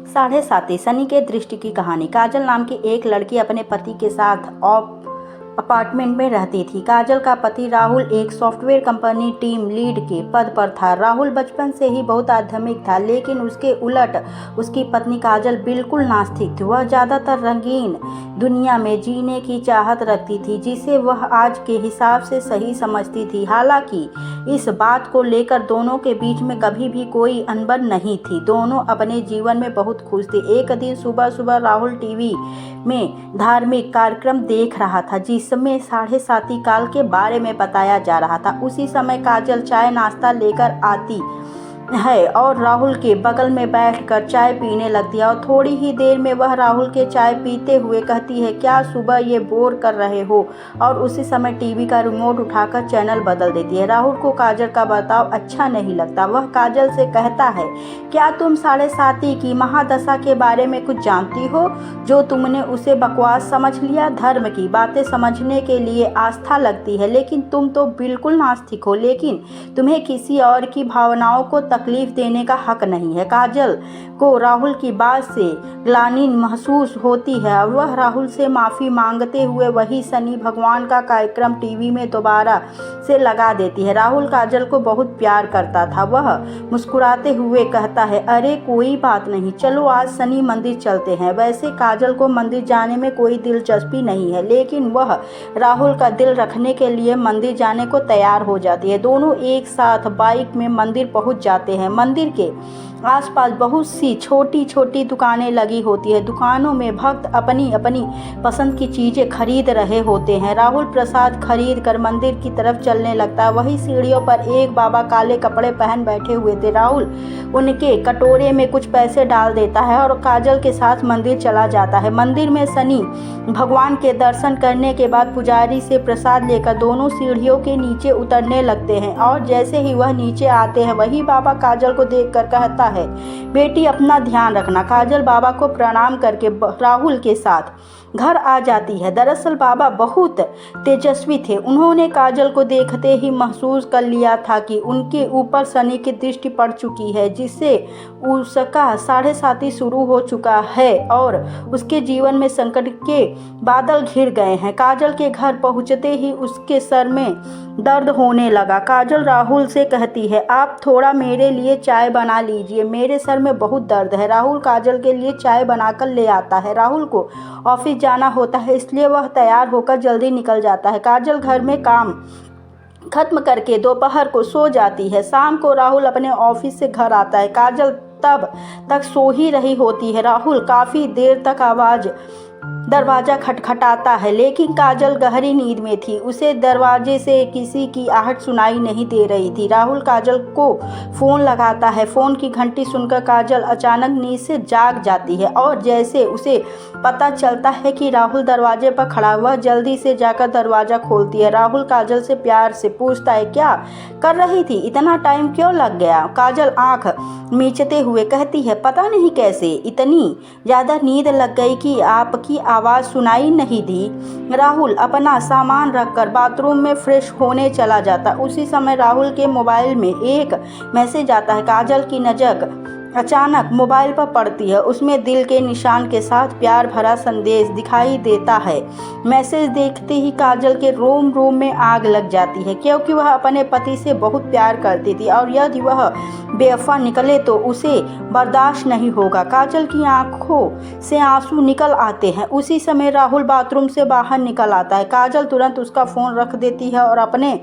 साढ़े साथी सनी के दृष्टि की कहानी। काजल नाम की एक लड़की अपने पति के साथ अपार्टमेंट में रहती थी। काजल का पति राहुल एक सॉफ्टवेयर कंपनी टीम लीड के पद पर था। राहुल बचपन से ही बहुत आध्यात्मिक था, लेकिन उसके उलट उसकी पत्नी काजल बिल्कुल नास्तिक थी। वह ज़्यादातर रंगीन दुनिया में जीने की चाहत रखती थी, जिसे वह आज के हिसाब से सही समझती थी। हालांकि इस बात को लेकर दोनों के बीच में कभी भी कोई अनबन नहीं थी। दोनों अपने जीवन में बहुत खुश थे। एक दिन सुबह सुबह राहुल टीवी में धार्मिक कार्यक्रम देख रहा था, जिसमें साढ़े साती काल के बारे में बताया जा रहा था। उसी समय काजल चाय नाश्ता लेकर आती है और राहुल के बगल में बैठकर चाय पीने लगती है और थोड़ी ही देर में वह राहुल के चाय पीते हुए कहती है, क्या सुबह ये बोर कर रहे हो? और उसी समय टीवी का रिमोट उठाकर चैनल बदल देती है। राहुल को काजल का बर्ताव अच्छा नहीं लगता। वह काजल से कहता है, क्या तुम साढ़े साती की महादशा के बारे में कुछ जानती हो जो तुमने उसे बकवास समझ लिया? धर्म की बातें समझने के लिए आस्था लगती है, लेकिन तुम तो बिल्कुल नास्तिक हो। लेकिन तुम्हें किसी और की भावनाओं को तकलीफ देने का हक नहीं है। काजल को राहुल की बात से ग्लानि महसूस होती है और वह राहुल से माफ़ी मांगते हुए वही शनि भगवान का कार्यक्रम टीवी में दोबारा से लगा देती है। राहुल काजल को बहुत प्यार करता था। वह मुस्कुराते हुए कहता है, अरे कोई बात नहीं, चलो आज शनि मंदिर चलते हैं। वैसे काजल को मंदिर जाने में कोई दिलचस्पी नहीं है, लेकिन वह राहुल का दिल रखने के लिए मंदिर जाने को तैयार हो जाती है। दोनों एक साथ बाइक में मंदिर पहुंच जाते हैं। मंदिर के आसपास बहुत सी छोटी छोटी दुकानें लगी होती है। दुकानों में भक्त अपनी अपनी पसंद की चीजें खरीद रहे होते हैं। राहुल प्रसाद खरीद कर मंदिर की तरफ चलने लगता है। वही सीढ़ियों पर एक बाबा काले कपड़े पहन बैठे हुए थे। राहुल उनके कटोरे में कुछ पैसे डाल देता है और काजल के साथ मंदिर चला जाता है। मंदिर में शनि भगवान के दर्शन करने के बाद पुजारी से प्रसाद लेकर दोनों सीढ़ियों के नीचे उतरने लगते हैं और जैसे ही वह नीचे आते हैं, वही बाबा काजल को देखकर कहता है, बेटी अपना ध्यान रखना। काजल बाबा को प्रणाम करके राहुल के साथ घर आ जाती है। दरअसल बाबा बहुत तेजस्वी थे। उन्होंने काजल को देखते ही महसूस कर लिया था कि उनके ऊपर शनि की दृष्टि पड़ चुकी है, जिससे उसका साढ़े साती शुरू हो चुका है और उसके जीवन में संकट के बादल घिर गए हैं। काजल के घर पहुंचते ही उसके सर में दर्द होने लगा। काजल राहुल से कहती है, आप थोड़ा मेरे लिए चाय बना लीजिए, मेरे सर में बहुत दर्द है। राहुल काजल के लिए चाय बनाकर ले आता है। राहुल को ऑफिस जाना होता है, इसलिए वह तैयार होकर जल्दी निकल जाता है। काजल घर में काम खत्म करके दोपहर को सो जाती है। शाम को राहुल अपने ऑफिस से घर आता है। काजल तब तक सो ही रही होती है। राहुल काफ़ी देर तक दरवाज़ा खटखटाता है, लेकिन काजल गहरी नींद में थी। उसे दरवाजे से किसी की आहट सुनाई नहीं दे रही थी। राहुल काजल को फ़ोन लगाता है। फ़ोन की घंटी सुनकर काजल अचानक नींद से जाग जाती है और जैसे उसे पता चलता है कि राहुल दरवाजे पर खड़ा, वह जल्दी से जाकर दरवाज़ा खोलती है। राहुल काजल से प्यार से पूछता है, क्या कर रही थी? इतना टाइम क्यों लग गया? काजल आँख मीचते हुए कहती है, पता नहीं कैसे इतनी ज़्यादा नींद लग गई कि आपकी आवाज़ सुनाई नहीं दी। राहुल अपना सामान रखकर बाथरूम में फ्रेश होने चला जाता। उसी समय राहुल के मोबाइल में एक मैसेज आता है। काजल की नज़र अचानक मोबाइल पर पड़ती है। उसमें दिल के निशान के साथ प्यार भरा संदेश दिखाई देता है। मैसेज देखते ही काजल के रोम रोम में आग लग जाती है, क्योंकि वह अपने पति से बहुत प्यार करती थी और यदि वह बेवफा निकले तो उसे बर्दाश्त नहीं होगा। काजल की आंखों से आंसू निकल आते हैं। उसी समय राहुल बाथरूम से बाहर निकल आता है। काजल तुरंत उसका फ़ोन रख देती है और अपने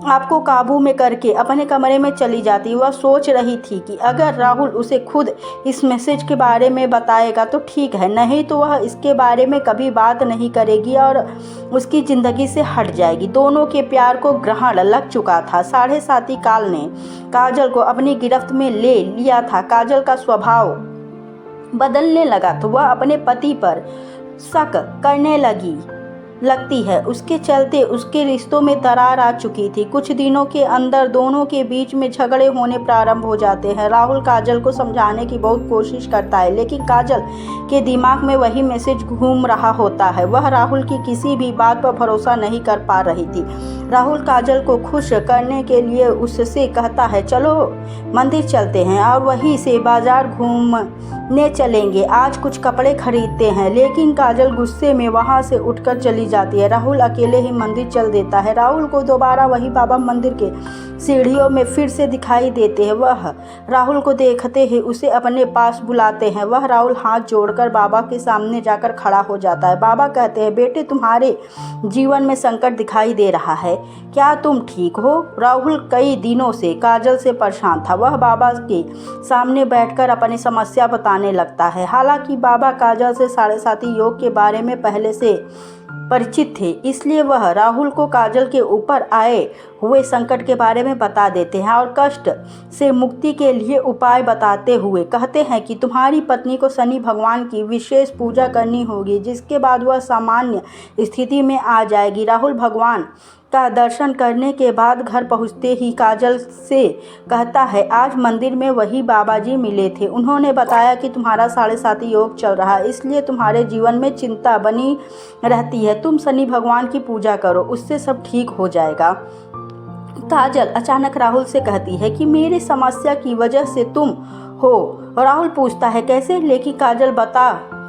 आपको काबू में करके अपने कमरे में चली जाती। वह सोच रही थी कि अगर राहुल उसे खुद इस मैसेज के बारे में बताएगा तो ठीक है, नहीं तो वह इसके बारे में कभी बात नहीं करेगी और उसकी ज़िंदगी से हट जाएगी। दोनों के प्यार को ग्रहण लग चुका था। साढ़े साती काल ने काजल को अपनी गिरफ्त में ले लिया था। काजल का स्वभाव बदलने लगा तो वह अपने पति पर शक करने लगी। लगती है। उसके चलते उसके रिश्तों में दरार आ चुकी थी। कुछ दिनों के अंदर दोनों के बीच में झगड़े होने प्रारंभ हो जाते हैं। राहुल काजल को समझाने की बहुत कोशिश करता है, लेकिन काजल के दिमाग में वही मैसेज घूम रहा होता है। वह राहुल की किसी भी बात पर भरोसा नहीं कर पा रही थी। राहुल काजल को खुश करने के लिए उससे कहता है, चलो मंदिर चलते हैं और वहीं से बाजार घूमने चलेंगे, आज कुछ कपड़े खरीदते हैं। लेकिन काजल गुस्से में वहां से उठकर चली जाती है। राहुल अकेले ही मंदिर चल देता है। राहुल को दोबारा वही बाबा मंदिर के सीढ़ियों में फिर से दिखाई देते हैं। वह राहुल को देखते ही उसे अपने पास बुलाते हैं। वह राहुल हाथ जोड़कर बाबा के सामने जाकर खड़ा हो जाता है। बाबा कहते हैं, बेटे तुम्हारे जीवन में संकट दिखाई दे रहा है, क्या तुम ठीक हो? राहुल कई दिनों से काजल से परेशान था। वह बाबा के सामने बैठकर अपनी समस्या बताने लगता है। हालांकि बाबा काजल से साढ़े साती योग के बारे में पहले से परिचित थे, इसलिए वह राहुल को काजल के ऊपर आए हुए संकट के बारे में बता देते हैं और कष्ट से मुक्ति के लिए उपाय बताते हुए कहते हैं कि तुम्हारी पत्नी को शनि भगवान की विशेष पूजा करनी होगी, जिसके बाद वह सामान्य स्थिति में आ जाएगी। राहुल भगवान का दर्शन करने के बाद घर पहुंचते ही काजल से कहता है, आज मंदिर में वही बाबा जी मिले थे। उन्होंने बताया कि तुम्हारा साढ़े साती योग चल रहा है, इसलिए तुम्हारे जीवन में चिंता बनी रहती है। तुम शनि भगवान की पूजा करो, उससे सब ठीक हो जाएगा। काजल अचानक राहुल से कहती है कि मेरी समस्या की वजह से तुम हो। राहुल पूछता है कैसे, लेकिन काजल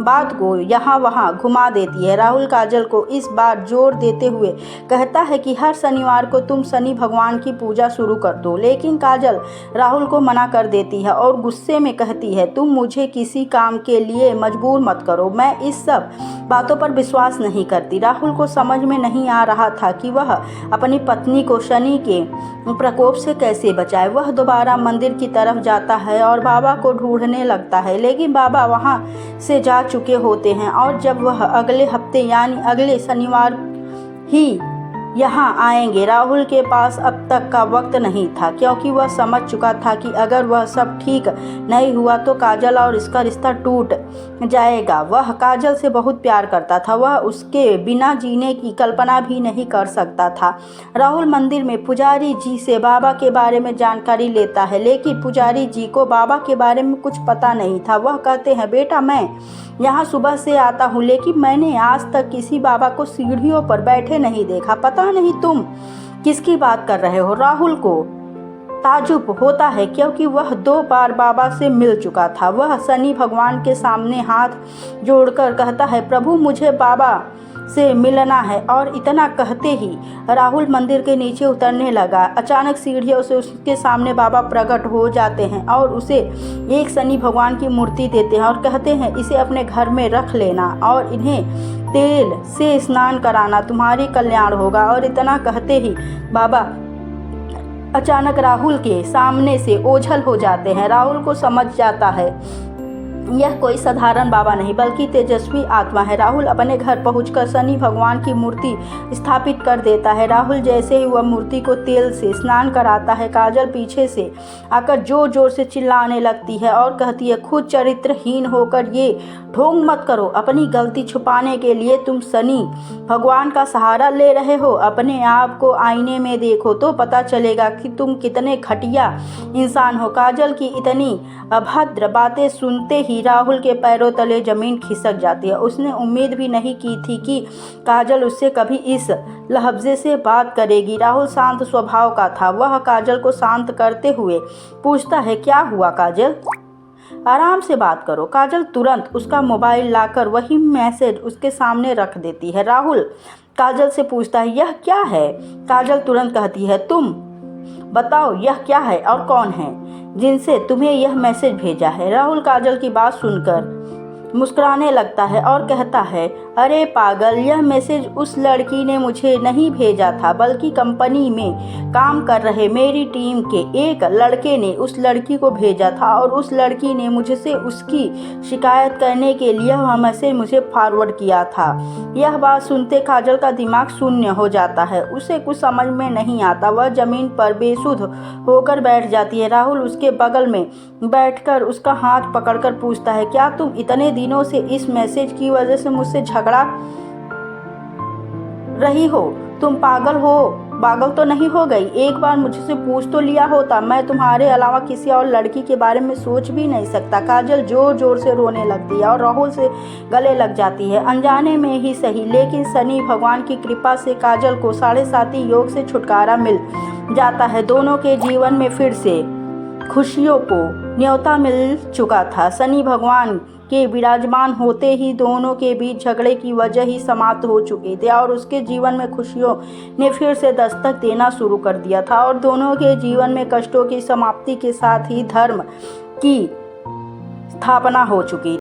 बात को यहाँ वहाँ घुमा देती है। राहुल काजल को इस बार जोर देते हुए कहता है कि हर शनिवार को तुम शनि भगवान की पूजा शुरू कर दो, लेकिन काजल राहुल को मना कर देती है और गुस्से में कहती है, तुम मुझे किसी काम के लिए मजबूर मत करो, मैं इस सब बातों पर विश्वास नहीं करती। राहुल को समझ में नहीं आ रहा था कि वह अपनी पत्नी को शनि के प्रकोप से कैसे बचाए। वह दोबारा मंदिर की तरफ जाता है और बाबा को ढूंढने लगता है, लेकिन बाबा वहां से जा चुके होते हैं और जब वह अगले हफ्ते यानी अगले शनिवार ही यहाँ आएंगे, राहुल के पास अब तक का वक्त नहीं था, क्योंकि वह समझ चुका था कि अगर वह सब ठीक नहीं हुआ तो काजल और इसका रिश्ता टूट जाएगा। वह काजल से बहुत प्यार करता था, वह उसके बिना जीने की कल्पना भी नहीं कर सकता था। राहुल मंदिर में पुजारी जी से बाबा के बारे में जानकारी लेता है, लेकिन पुजारी जी को बाबा के बारे में कुछ पता नहीं था। वह कहते हैं, बेटा मैं यहाँ सुबह से आता हूँ, लेकिन मैंने आज तक किसी बाबा को सीढ़ियों पर बैठे नहीं देखा, पता नहीं तुम किसकी बात कर रहे हो। राहुल को ताजुब होता है, क्योंकि वह 2 बार बाबा से मिल चुका था। वह शनि भगवान के सामने हाथ जोड़कर कहता है, प्रभु मुझे बाबा से मिलना है। और इतना कहते ही राहुल मंदिर के नीचे उतरने लगा। अचानक सीढ़ियों से उसके सामने बाबा प्रकट हो जाते हैं और उसे एक शनि भगवान की मूर्ति देते हैं और कहते हैं, इसे अपने घर में रख लेना और इन्हें तेल से स्नान कराना, तुम्हारी कल्याण होगा। और इतना कहते ही बाबा अचानक राहुल के सामने से ओझल हो जाते हैं। राहुल को समझ जाता है यह कोई साधारण बाबा नहीं बल्कि तेजस्वी आत्मा है। राहुल अपने घर पहुंचकर शनि भगवान की मूर्ति स्थापित कर देता है। राहुल जैसे ही वह मूर्ति को तेल से स्नान कराता है, काजल पीछे से आकर जोर जोर से चिल्लाने लगती है और कहती है, खुद चरित्रहीन होकर ये ढोंग मत करो। अपनी गलती छुपाने के लिए तुम शनि भगवान का सहारा ले रहे हो। अपने आप को आईने में देखो तो पता चलेगा कि तुम कितने घटिया इंसान हो। काजल की इतनी अभद्र बातें सुनते ही राहुल के पैरों तले जमीन खिसक जाती है। उसने उम्मीद भी नहीं की थी कि काजल उससे कभी इस लहजे से बात करेगी। राहुल शांत स्वभाव का था। वह काजल को शांत करते हुए पूछता है, क्या हुआ काजल, आराम से बात करो। काजल तुरंत उसका मोबाइल लाकर वही मैसेज उसके सामने रख देती है। राहुल काजल से पूछता है, यह क्या है? काजल तुरंत कहती है, तुम बताओ यह क्या है और कौन है जिनसे तुम्हें यह मैसेज भेजा है। राहुल काजल की बात सुनकर मुस्कुराने लगता है और कहता है, अरे पागल, यह मैसेज उस लड़की ने मुझे नहीं भेजा था, बल्कि कंपनी में काम कर रहे मेरी टीम के एक लड़के ने उस लड़की को भेजा था और उस लड़की ने मुझसे उसकी शिकायत करने के लिए वह मैसेज मुझे फॉरवर्ड किया था। यह बात सुनते काजल का दिमाग शून्य हो जाता है। उसे कुछ समझ में नहीं आता। वह जमीन पर बेसुध होकर बैठ जाती है। राहुल उसके बगल में बैठकर उसका हाथ पकड़कर पूछता है, क्या तुम इतने दिनों से इस मैसेज की वजह से मुझसे झगड़ा रही हो? तुम पागल तो नहीं हो गई? एक बार मुझसे पूछ तो लिया होता। मैं तुम्हारे अलावा किसी और लड़की के बारे में सोच भी नहीं सकता। काजल जोर जोर से रोने लगती है और राहुल से गले लग जाती है, अनजाने में ही सही। लेकिन शनि भगवान की कृपा से काजल को 7.5 योग से छुटकारा मिल जाता है। दोनों के जीवन में फिर से खुशियों को न्योता मिल चुका था। शनि भगवान के विराजमान होते ही दोनों के बीच झगड़े की वजह ही समाप्त हो चुके थे और उसके जीवन में खुशियों ने फिर से दस्तक देना शुरू कर दिया था और दोनों के जीवन में कष्टों की समाप्ति के साथ ही धर्म की स्थापना हो चुकी।